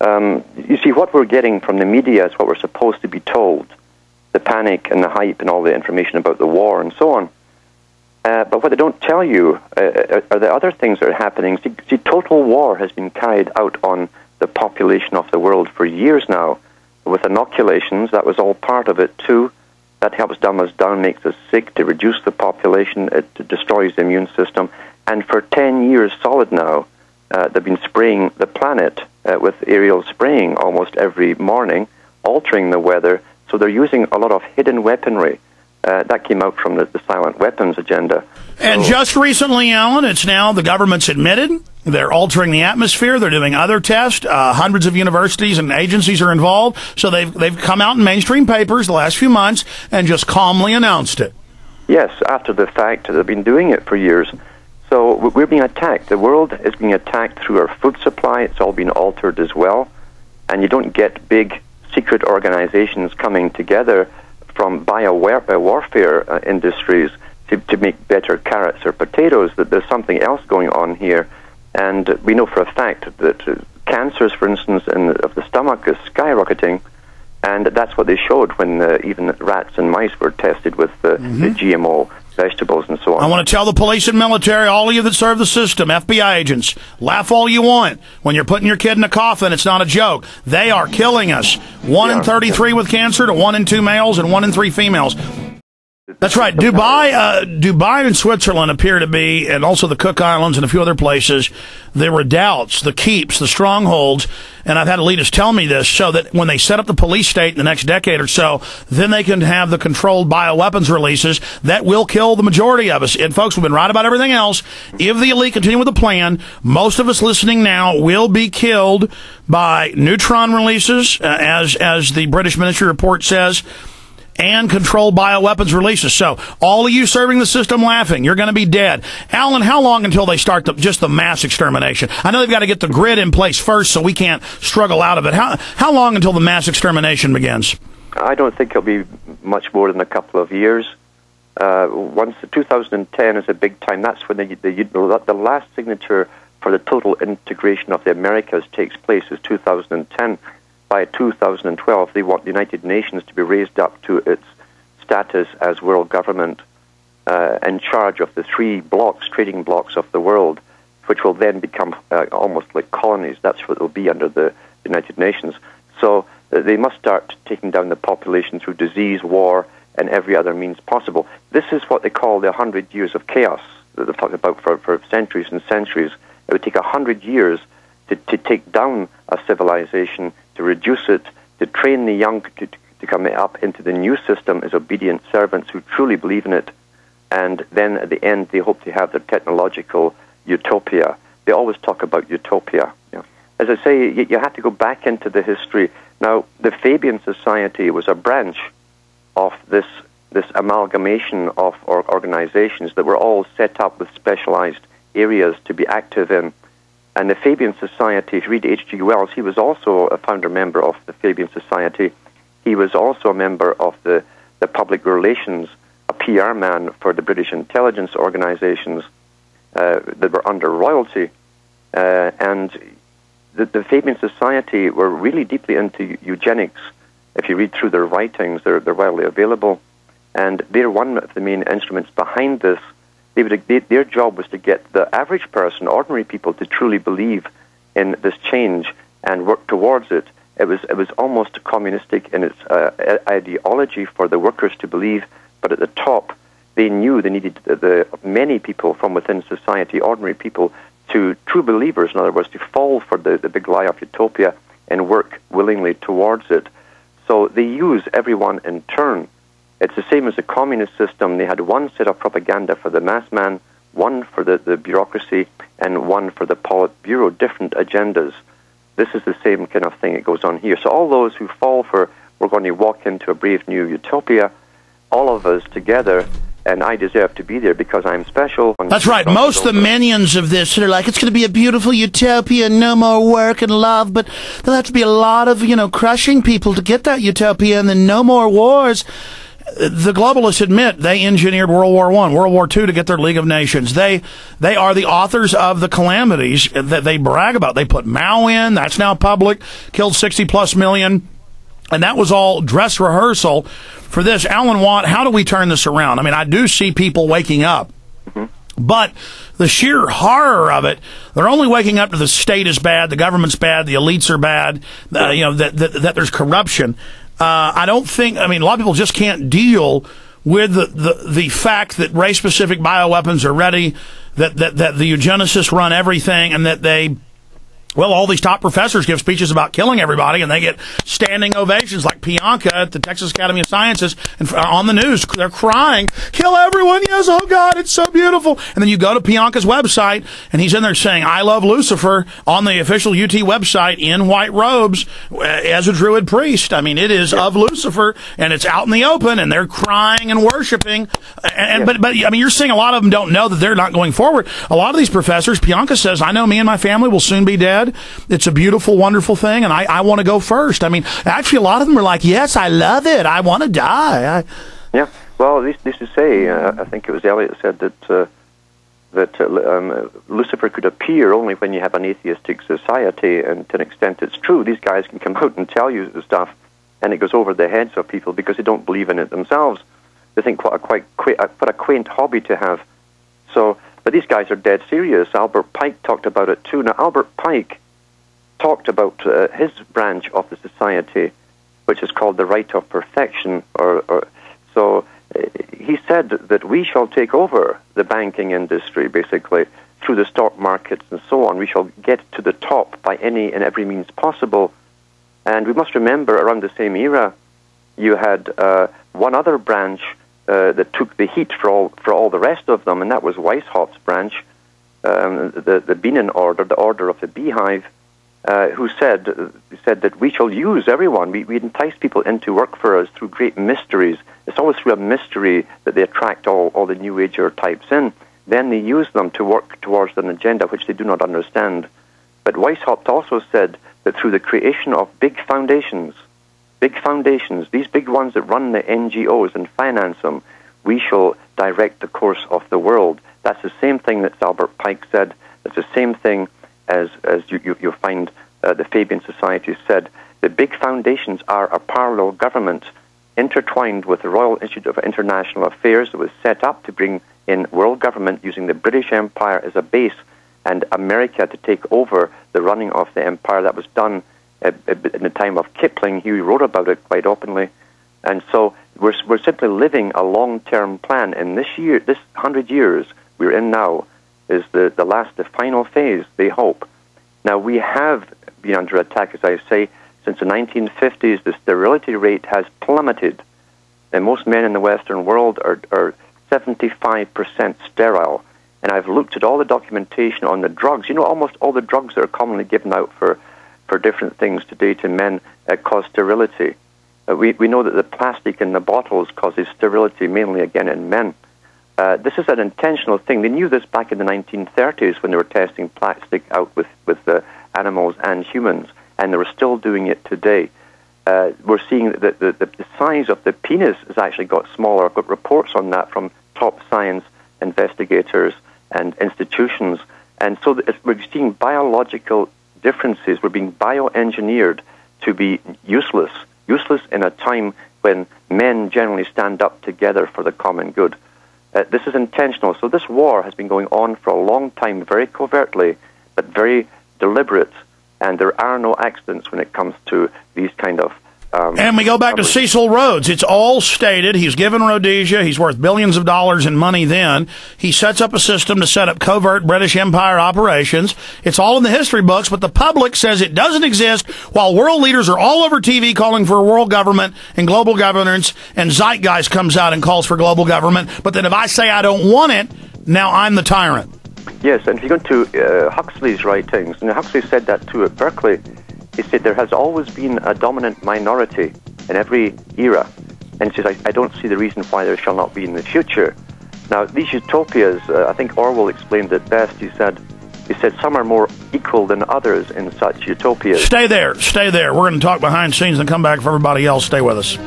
You see, what we're getting from the media is what we're supposed to be told, the panic and the hype and all the information about the war and so on. But what they don't tell you are the other things that are happening. See, total war has been carried out on the population of the world for years now. With inoculations, that was all part of it too. That helps dumb us down, makes us sick, to reduce the population. It destroys the immune system. And for 10 years solid now, they've been spraying the planet with aerial spraying almost every morning, altering the weather. So they're using a lot of hidden weaponry. That came out from the silent weapons agenda. And just recently, Alan, it's now the government's admitted they're altering the atmosphere. They're doing other tests. Hundreds of universities and agencies are involved. So they've come out in mainstream papers the last few months and just calmly announced it. Yes, after the fact, they've been doing it for years. So we're being attacked. The world is being attacked through our food supply. It's all been altered as well. And you don't get big secret organizations coming together from biowarfare industries to make better carrots or potatoes. That there's something else going on here. And we know for a fact that cancers, for instance, of the stomach is skyrocketing. And that's what they showed when even rats and mice were tested with the GMO vegetables and so on. I want to tell the police and military, all of you that serve the system, FBI agents, laugh all you want. When you're putting your kid in a coffin, it's not a joke. They are killing us. 1 in 33 with cancer to 1 in 2 males and 1 in 3 females. That's right. Dubai and Switzerland appear to be, and also the Cook Islands and a few other places, the redoubts, the keeps, the strongholds. And I've had elitists tell me this, so that when they set up the police state in the next decade or so, then they can have the controlled bioweapons releases that will kill the majority of us. And folks, we've been right about everything else. If the elite continue with the plan, most of us listening now will be killed by neutron releases, as the British Ministry report says, and controlled bioweapons releases. So all of you serving the system laughing, you're going to be dead. Alan, how long until they start just the mass extermination? I know they've got to get the grid in place first, so we can't struggle out of it. How long until the mass extermination begins? I don't think it'll be much more than a couple of years. Once the 2010 is a big time, that's when the last signature for the total integration of the Americas takes place is 2010. By 2012, they want the United Nations to be raised up to its status as world government in charge of the 3 trading blocks of the world, which will then become almost like colonies. That's what it will be under the United Nations. So they must start taking down the population through disease, war, and every other means possible. This is what they call the 100 years of chaos that they've talked about for centuries and centuries. It would take 100 years to take down a civilization, to reduce it, to train the young to come up into the new system as obedient servants who truly believe in it. And then at the end, they hope to have their technological utopia. They always talk about utopia. Yeah. As I say, you have to go back into the history. Now, the Fabian Society was a branch of this amalgamation of organizations that were all set up with specialized areas to be active in. And the Fabian Society, if you read H.G. Wells, he was also a founder member of the Fabian Society. He was also a member of the public relations, a PR man for the British intelligence organizations that were under royalty. And the Fabian Society were really deeply into eugenics. If you read through their writings, they're widely available. And they're one of the main instruments behind this. Their job was to get the average person, ordinary people, to truly believe in this change and work towards it. It was almost communistic in its ideology for the workers to believe, but at the top, they knew they needed the many people from within society, ordinary people, to true believers, in other words, to fall for the big lie of utopia and work willingly towards it. So they use everyone in turn. It's the same as the communist system. They had one set of propaganda for the mass man, one for the bureaucracy, and one for the Politburo, different agendas. This is the same kind of thing that goes on here. So all those who fall for, we're going to walk into a brave new utopia, all of us together, and I deserve to be there because I'm special. That's right. Most of the minions of this are like, it's going to be a beautiful utopia, no more work and love, but there'll have to be a lot of, crushing people to get that utopia, and then no more wars. the globalists admit they engineered World War I, World War II to get their League of Nations. They are the authors of the calamities that they brag about. They put Mao in, that's now public, killed 60+ million. And that was all dress rehearsal for this. Alan Watt, how do we turn this around? I mean, I do see people waking up. But the sheer horror of it, they're only waking up to the state is bad, the government's bad, the elites are bad, that there's corruption. I don't think, I mean, a lot of people just can't deal with the fact that race-specific bioweapons are ready, that the eugenicists run everything, and that all these top professors give speeches about killing everybody, and they get standing ovations like Pianka at the Texas Academy of Sciences, and on the news, they're crying, kill everyone, yes, oh God, it's so beautiful. And then you go to Pianka's website, and he's in there saying, I love Lucifer, on the official UT website, in white robes, as a Druid priest. I mean, it is of Lucifer, and it's out in the open, and they're crying and worshiping. But I mean, you're seeing a lot of them don't know that they're not going forward. A lot of these professors, Pianka says, I know me and my family will soon be dead. It's a beautiful, wonderful thing, and I want to go first. I mean, actually, a lot of them are like, yes, I love it. I want to die. Yeah. Well, this is say, I think it was Eliot said that Lucifer could appear only when you have an atheistic society, and to an extent it's true. These guys can come out and tell you the stuff, and it goes over the heads of people because they don't believe in it themselves. They think what a quaint hobby to have. So, but these guys are dead serious. Albert Pike talked about it too. Now, Albert Pike talked about his branch of the society, which is called the right of perfection. So he said that we shall take over the banking industry, basically, through the stock markets and so on. We shall get to the top by any and every means possible. And we must remember, around the same era, you had one other branch that took the heat for all the rest of them, and that was Weishaupt's branch, the Bienen Order, the Order of the Beehive, who said that we shall use everyone. We entice people into work for us through great mysteries. It's always through a mystery that they attract all the New Ager types in. Then they use them to work towards an agenda which they do not understand. But Weishaupt also said that through the creation of big foundations, these big ones that run the NGOs and finance them, we shall direct the course of the world. That's the same thing that Albert Pike said. It's the same thing as you'll find the Fabian Society said. The big foundations are a parallel government intertwined with the Royal Institute of International Affairs that was set up to bring in world government using the British Empire as a base and America to take over the running of the empire. That was done in the time of Kipling. He wrote about it quite openly. And so we're simply living a long-term plan. And this 100 years we're in now is the final phase, they hope. Now, we have been under attack, as I say, since the 1950s. The sterility rate has plummeted. And most men in the Western world are 75% sterile. And I've looked at all the documentation on the drugs. You know, almost all the drugs that are commonly given out for different things today to men cause sterility. We know that the plastic in the bottles causes sterility, mainly, again, in men. This is an intentional thing. They knew this back in the 1930s when they were testing plastic out with animals and humans, and they were still doing it today. We're seeing that the size of the penis has actually got smaller. I've got reports on that from top science investigators and institutions. And so we're seeing biological differences. We're being bioengineered to be useless in a time when men generally stand up together for the common good. This is intentional. So this war has been going on for a long time, very covertly, but very deliberate, and there are no accidents when it comes to these kind of and we go back to Cecil Rhodes. It's all stated. He's given Rhodesia. He's worth billions of dollars in money then. He sets up a system to set up covert British Empire operations. It's all in the history books, but the public says it doesn't exist, while world leaders are all over TV calling for a world government and global governance, and Zeitgeist comes out and calls for global government. But then if I say I don't want it, now I'm the tyrant. Yes, and if you go to Huxley's writings, and Huxley said that too at Berkeley, he said there has always been a dominant minority in every era. And he says, I don't see the reason why there shall not be in the future. Now, these utopias, I think Orwell explained it best. He said some are more equal than others in such utopias. Stay there. We're going to talk behind the scenes and come back for everybody else. Stay with us.